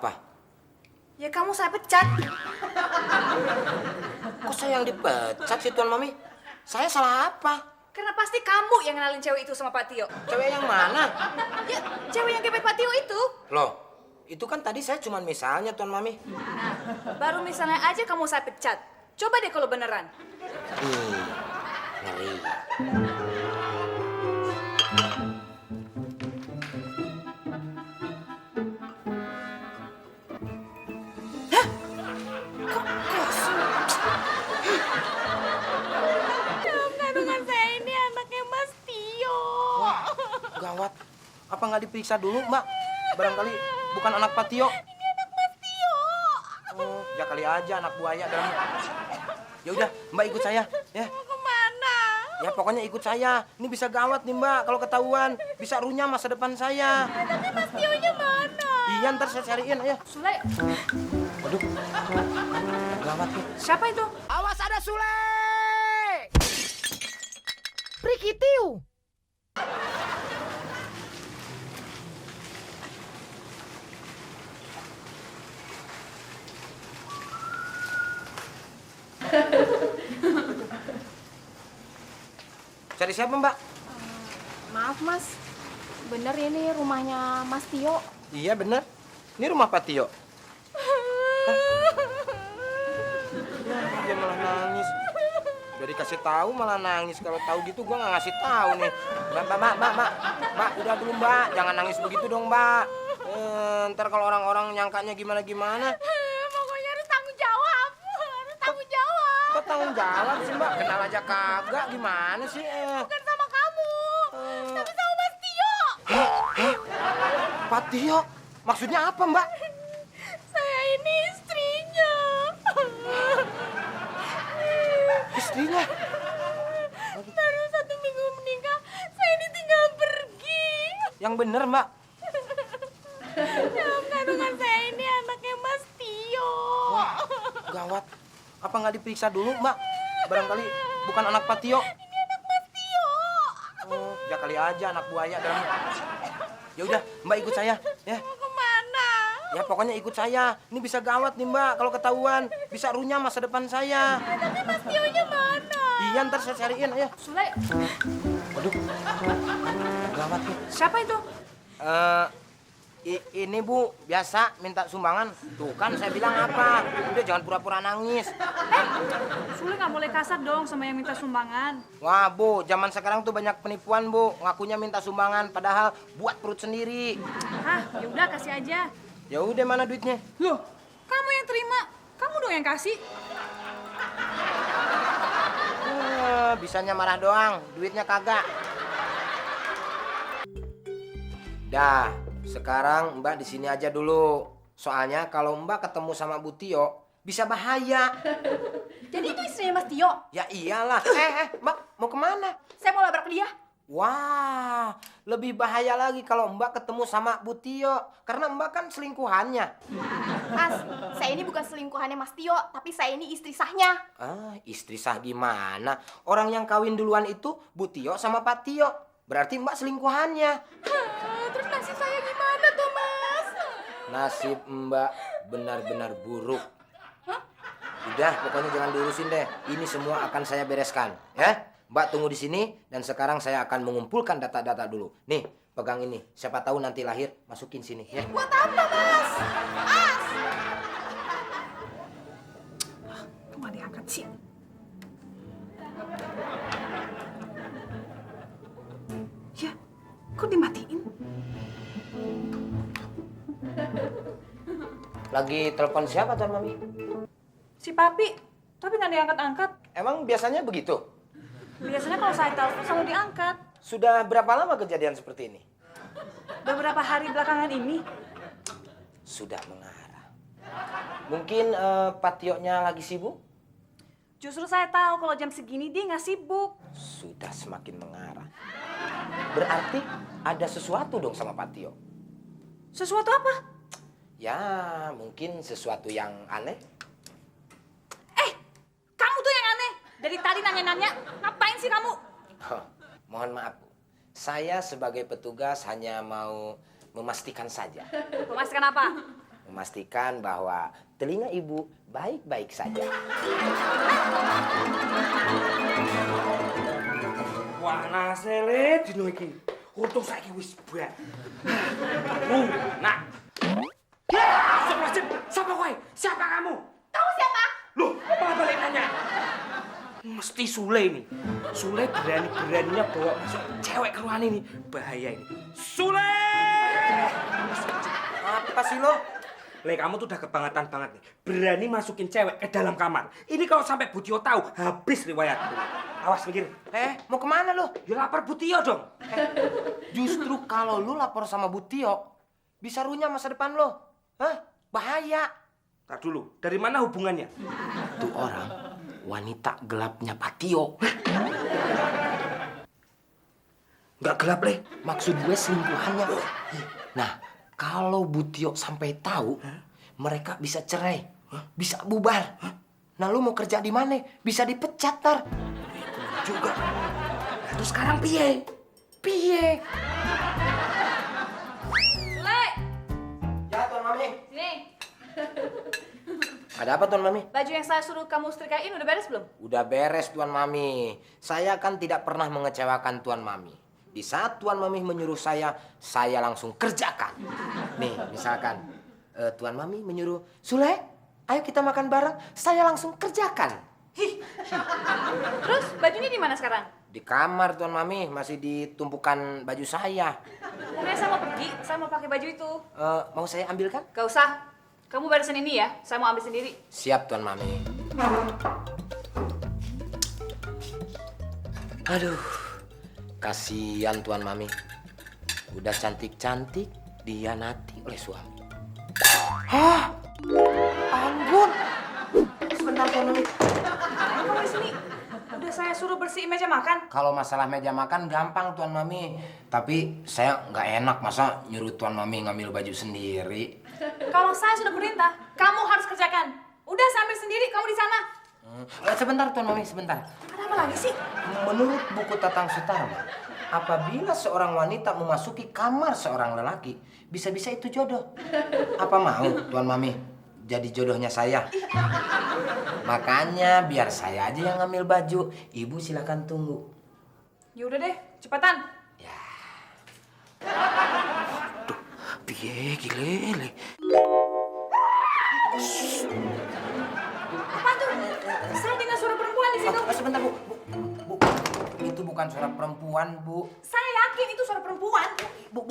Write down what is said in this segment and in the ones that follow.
apa? Ya kamu saya pecat. Kok saya yang dipecat sih Tuan Mami? Saya salah apa? Karena pasti kamu yang kenalin cewek itu sama Pak Tio. Cewek yang mana? Ya, cewek yang gebet Pak Tio itu. Loh, itu kan tadi saya cuma misalnya Tuan Mami. Baru misalnya aja kamu saya pecat. Coba deh kalau beneran. Ngeri. Kandungan saya ini anaknya Mas Tio. Gawat. Apa nggak diperiksa dulu, Mbak? Barangkali bukan anak Pak Tio. Ini anak Mas Tio. Oh, ya kali aja anak buaya dalam. Ya udah, Mbak ikut saya, ya. Mau kemana? Ya pokoknya ikut saya. Ini bisa gawat nih, Mbak. Kalau ketahuan, bisa runyam masa depan saya. Tapi Mas Tio-nya mana? Iya, ntar saya cariin, ayo. Sule, Waduh, gawat nih. siapa itu? Awas ada Sule! Prikitiu. Cari siapa, Mbak? Maaf Mas, bener ini rumahnya Mas Tio. Iya, bener. Ini rumah Pak Tio. Dia malah nangis. Udah dikasih tahu malah nangis. Kalau tahu gitu gua nggak ngasih tahu nih. Mbak, udah dulu Mbak. Jangan nangis begitu dong Mbak. Ntar kalau orang-orang nyangkanya gimana-gimana. Pokoknya harus tanggung jawab. Harus tanggung jawab. Kok tanggung jawab sih Mbak? Kenal aja kagak. Gimana sih? Bukan sama kamu. Tapi sama Mas Tio. Pak Tio? Maksudnya apa Mbak? Saya ini istrinya. Istrinya? Baru 1 minggu menikah, saya ini tinggal pergi. Yang bener Mbak? Dalam kandungan saya ini anaknya Mas Tio. Gawat. Apa nggak diperiksa dulu Mbak? Barangkali bukan anak Pak Tio. Ini anak Mas Tio. Oh, ya kali aja anak buaya dalam. Ya udah, Mbak ikut saya, ya. Mau kemana? Ya pokoknya ikut saya. Ini bisa gawat nih Mbak kalau ketahuan. Bisa runyam masa depan saya. Tapi Mas Tio-nya mana? Iya, ntar saya cariin, ayo. Sule, Waduh, gawat nih. siapa itu? Ini Bu, biasa minta sumbangan. Tuh kan saya bilang apa. Udah jangan pura-pura nangis. Sule nggak boleh kasar dong sama yang minta sumbangan. Wah Bu, zaman sekarang tuh banyak penipuan Bu. Ngakunya minta sumbangan, padahal buat perut sendiri. Hah, ya udah kasih aja. Ya udah mana duitnya? Loh, kamu yang terima, kamu dong yang kasih. Bisanya marah doang, duitnya kagak. Dah, sekarang Mbak di sini aja dulu. Soalnya kalau Mbak ketemu sama Bu Tio, bisa bahaya. Jadi itu istrinya Mas Tio. Ya iyalah. Mbak mau kemana? Saya mau labrak dia. Wah, lebih bahaya lagi kalau Mbak ketemu sama Bu Tio. Karena Mbak kan selingkuhannya. Mas, saya ini bukan selingkuhannya Mas Tio, tapi saya ini istri sahnya. Ah, istri sah gimana? Orang yang kawin duluan itu Bu Tio sama Pak Tio. Berarti Mbak selingkuhannya. Terus nasib saya gimana tuh, Mas? Nasib Mbak benar-benar buruk. Udah, pokoknya jangan diurusin deh. Ini semua akan saya bereskan, ya. Mbak tunggu di sini dan sekarang saya akan mengumpulkan data-data dulu. Nih, pegang ini. Siapa tahu nanti lahir, masukin sini, ya. Buat apa, Mas? Mas! Kok nggak diangkat sih? Ya, kok dimatiin? Lagi telepon siapa, Tuan Mami? Si Papi, tapi nggak diangkat-angkat. Emang biasanya begitu? Biasanya kalau saya telepon selalu diangkat. Sudah berapa lama kejadian seperti ini? Beberapa hari belakangan ini. Sudah mengarah. Mungkin Pak Tio-nya lagi sibuk? Justru saya tahu kalau jam segini dia nggak sibuk. Sudah semakin mengarah. Berarti ada sesuatu dong sama Pak Tio. Sesuatu apa? Ya, mungkin sesuatu yang aneh. Kamu tuh yang aneh. Dari tadi nanya-nanya, ngapain sih kamu? Oh, mohon maaf, Bu. Saya sebagai petugas hanya mau memastikan saja. Memastikan apa? memastikan bahwa telinga ibu baik-baik saja. Wah, nasele dino iki. Untung saiki wis bak. Nak. Ya, siapa kowe? Siapa kamu? Kamu siapa? Loh, malah balik nanya. Mesti Sule ini. Sule berani-beraninya bawa masuk cewek ke ruangan ini. Bahaya ini. Sule! Apa sih lo? Le, kamu tuh udah kebangetan banget nih. Berani masukin cewek ke dalam kamar. Ini kalau sampai Butio tahu, habis riwayatku. Awas mikir. Mau kemana lo? Ya lapar Butio dong. Justru kalau lu lapor sama Bu Tio, bisa runyam masa depan lo. Hah? Bahaya. Tar dulu, dari mana hubungannya? Itu orang wanita gelapnya Pak Tio. Nggak gelap, Le. Maksud gue selingkuhannya. Nah, kalau Bu Tio sampai tahu, mereka bisa cerai, bisa bubar. Nah, lu mau kerja di mana? Bisa dipecat, Tar. Juga. Terus sekarang piye? Piye? Le, Ya, Tuan Mami. sini. Ada apa, Tuan Mami? Baju yang saya suruh kamu setrikain udah beres belum? Udah beres, Tuan Mami. Saya kan tidak pernah mengecewakan Tuan Mami. Di saat Tuan Mami menyuruh saya langsung kerjakan. Nih, misalkan Tuan Mami menyuruh, Sule, ayo kita makan bareng. Saya langsung kerjakan. Terus bajunya di mana sekarang? Di kamar, Tuan Mami. Masih ditumpukan baju saya. Pokoknya saya mau pergi, saya mau pakai baju itu. Mau saya ambilkan? Gak usah. Kamu beresin ini ya, saya mau ambil sendiri. Siap, Tuan Mami. Aduh, kasihan Tuan Mami. Udah cantik-cantik, dihianati oleh suami. Hah? Ampun. Sebentar, Tuan Mami. Ngapain kamu di sini? Udah saya suruh bersihin meja makan. Kalau masalah meja makan gampang, Tuan Mami. Tapi saya nggak enak masa nyuruh Tuan Mami ngambil baju sendiri. Kalau saya sudah perintah, kamu harus kerjakan. Udah saya ambil sendiri, kamu di sana. Sebentar, Tuan Mami, sebentar. Ada apa lagi sih? Menurut buku Tatang Sutarma, apabila seorang wanita memasuki kamar seorang lelaki, bisa-bisa itu jodoh. Apa mau, Tuan Mami, jadi jodohnya saya? Makanya biar saya aja yang ngambil baju. Ibu silakan tunggu. Ya udah deh, cepetan. Piye gile. Apa tuh? Saya dengar suara perempuan di situ. Sebentar, Bu. Bu. Itu bukan suara perempuan, Bu. Saya yakin itu suara perempuan. Bu.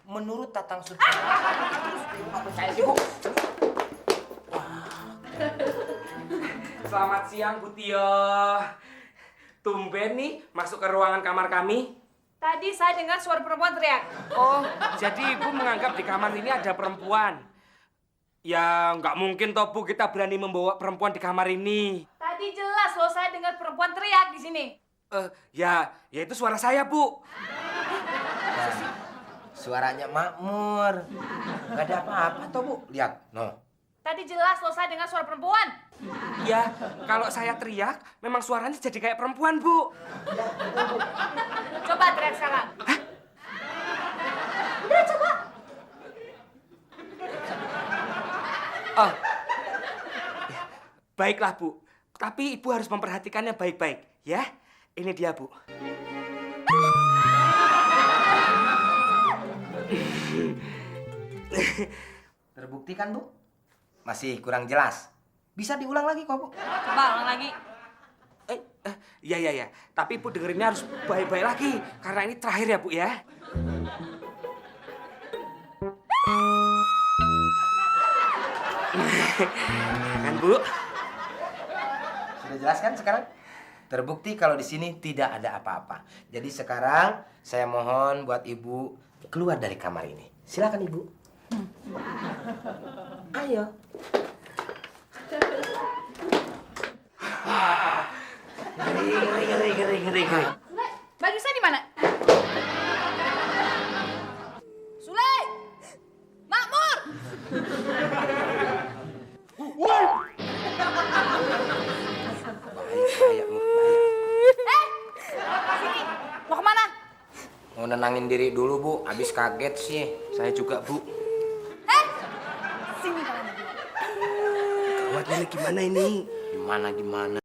Menurut Tatang Sutarma, saya sih, Bu. Selamat siang, Butio. Tumben nih masuk ke ruangan kamar kami. Tadi saya dengar suara perempuan teriak. Oh, jadi Ibu menganggap di kamar ini ada perempuan? Ya, nggak mungkin toh, Bu, kita berani membawa perempuan di kamar ini. Tadi jelas loh saya dengar perempuan teriak di sini. Ya itu suara saya, Bu. Nah, suaranya makmur. Gak ada apa-apa toh, Bu. Lihat, no. Tadi jelas loh saya dengar suara perempuan. Ya, kalau saya teriak, memang suaranya jadi kayak perempuan, Bu. Coba teriak sekarang. Udah coba. Oh, baiklah, Bu. Tapi Ibu harus memperhatikannya baik-baik, ya. Ini dia, Bu. Terbukti kan, Bu? Masih kurang jelas. Bisa diulang lagi kok, Bu. Coba ulang lagi. Ya. Tapi Ibu dengerinnya harus baik-baik lagi. Karena ini terakhir ya, Bu, ya. Kan, Bu? Sudah jelas kan sekarang? Terbukti kalau di sini tidak ada apa-apa. Jadi sekarang saya mohon buat Ibu keluar dari kamar ini. Silakan, Ibu. Ayo. Ngeri. Sule, baju saya di mana? Sule! Makmur! Bahaya. Sini, mau kemana? Mau nenangin diri dulu, Bu. Habis kaget sih. Saya juga, Bu. Sini kalian berdua. Gawat Nenek, gimana ini? Gimana?